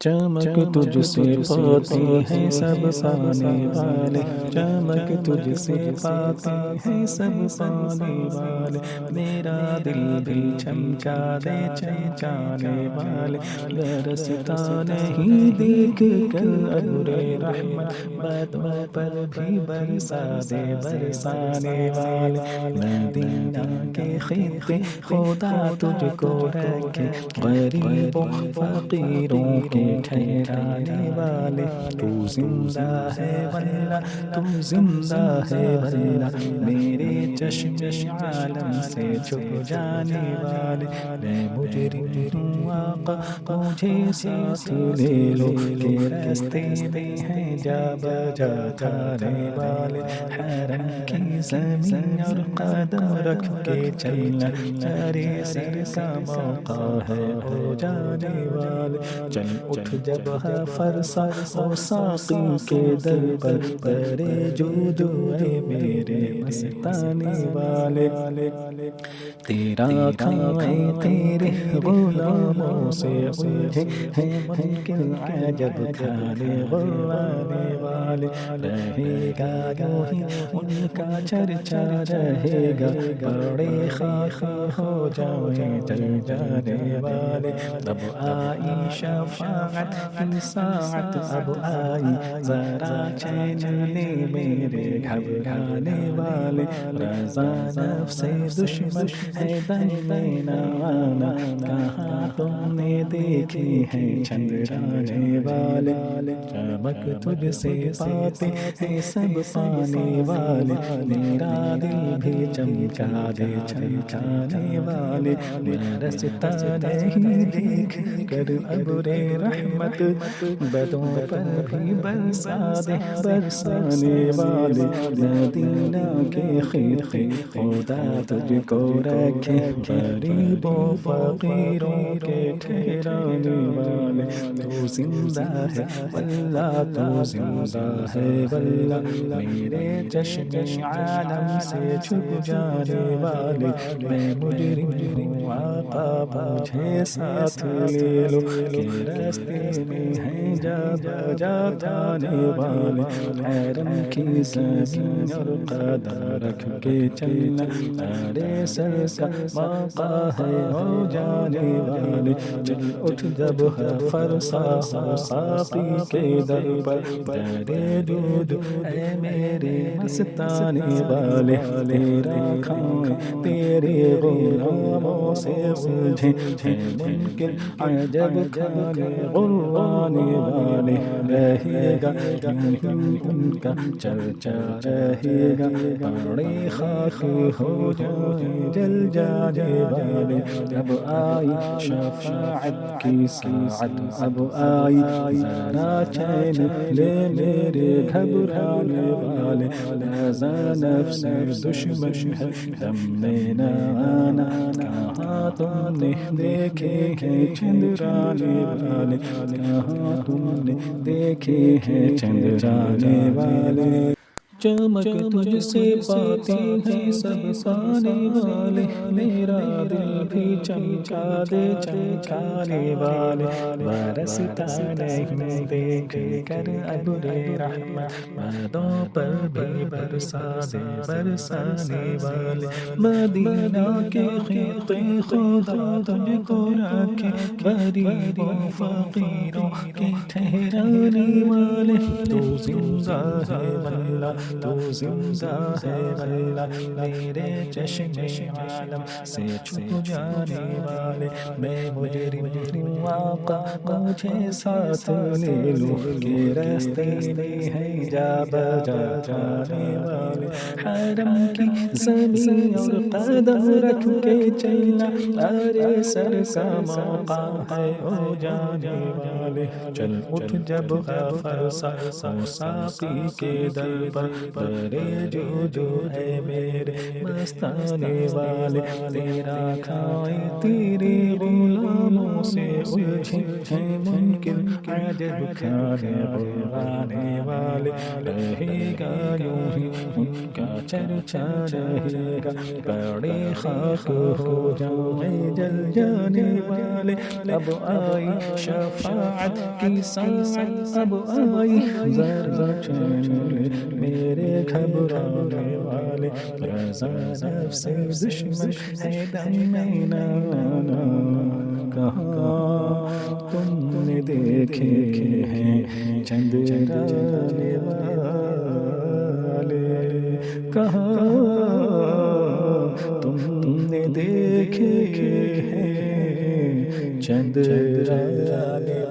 چمک تجھ سے پاتے ہیں سب پانے والے، چمک تجھ سے پاتے ہیں سب پانے والے، میرا دل بھی چمکا دے چمکانے والے، برستا نہیں دیکھ کر ابر رحمت، باتوں پر بھی برسا دے برسانے والے، مدینہ کے خطے خدا تجھ کو رکھے، غریبوں فقیروں کے ٹھہرانے والے، تو زندہ ہے واللہ تو زندہ ہے واللہ، میرے چشم عالم سے چھپ جانے والے، میں مجرم ہوں آقا مجھے ساتھ لے لو، کہ راستے میں ہیں جا بجا تھانے والے، حرم کی زمین اور قدم رکھ کے چلنا، چارے سر کا موقع ہے ہو جانے والے، چل اٹھ جب ہے فرسا او ساقی کے در پر، درے جودو اے میرے مستانے والے، تیرا کھائیں تیرے غلاموں سے الجھے ہیں ممکن عجب کھانے غلانے والے، رہے گا یوں ہی ان کا چرچا رہے گا، بڑے خاکی ہو جائیں جل جانے والے، اب آئی شفاعت کی ساعت اب آئی، ذرا چین لے میرے گھبرانے والے، رضا نفس دشمن ہے دم میں نہ آنا، کہاں تم نے دیکھے ہیں چندرانے والے، چمک تجھ سے پاتے ہیں سب پانے والے، میرا دل بھی چمکا دے چمکانے والے، برستا نہیں دیکھ کر ابر رحمت، بدوں پر بھی برسا دے برسانے والے، مدینہ کے خطے خدا تجھ کو رکھے، غریبوں فقیروں کے ٹھہرانے والے، تو زندہ ہے واللہ تو زندہ ہے واللہ، میرے چشم عالم سے چھپ جانے والے، میں مجرم ہوں آقا مجھے ساتھ لے لو، کہ راستے میں ہیں جا بجا تھانے والے، حرم کی زمین اور قدم رکھ کے چلنا، ارے سر کا موقع ہے ہو جانے والے، چل اٹھ جب ہے فرسا ہو ساقی کے در پر، درے دود اے میرے مستانے والے، تیرا کھائیں تیرے غلاموں سے الجھے ہیں ممکن عجب کھانے غلانے والے، رہے گا یوں ہی ان کا چرچا رہے گا، بڑے خاکی ہو جائیں جل جانے والے، اب آئی شفاعت کی ساعت اب آئی، ذرا چین لے میرے گھبرانے والے، رضا نفس دشمن ہے دم میں نہ آنا، کہاں تم نے دیکھے ہیں چندرانے والے، کہاں تم نے دیکھے ہیں چندرانے والے، چمک تجھ سے پاتے ہیں سب پانے والے، میرا دل بھی چمکا دے چمکانے والے، برستا نہیں دیکھ کر ابر رحمت، بادوں پر بھی برسا دے برسانے والے، مدینہ کے خطے خدا تجھ کو رکھے، غریبوں فقیروں کے ٹھہرانے والے، تو زندہ ہے واللہ تو زندہ ہے واللہ، میرے چشم عالم سے چھپ جانے والے، میں مجرم ہوں آقا مجھے ساتھ لے لو، کہ راستے میں ہیں جا بجا جانے والے، حرم کی زمین اور قدم رکھ کے چلنا، ارے سر کا موقع ہے ہو جانے والے، چل اٹھ جب غافر سا ہو ساقی کے در پر، درے جو ہے میرے مستانے والے، تیرا کھائے تیرے غلاموں سے الجھے ہیں منکر عجب کھانے بلوانے والے، رہے گا یوں ہی ان کا چرچا رہے گا، بڑے خاک ہو جائیں جل جانے والے، اب آئی شفاعت کی ساعت، اب آئی ذرا چین لے میرے گھبرانے والے، رضا نفس دشمن ہے دم میں نانا، کہاں تم نے دیکھے ہیں چند جانے والے، کہاں تم نے دیکھے ہیں چند جانے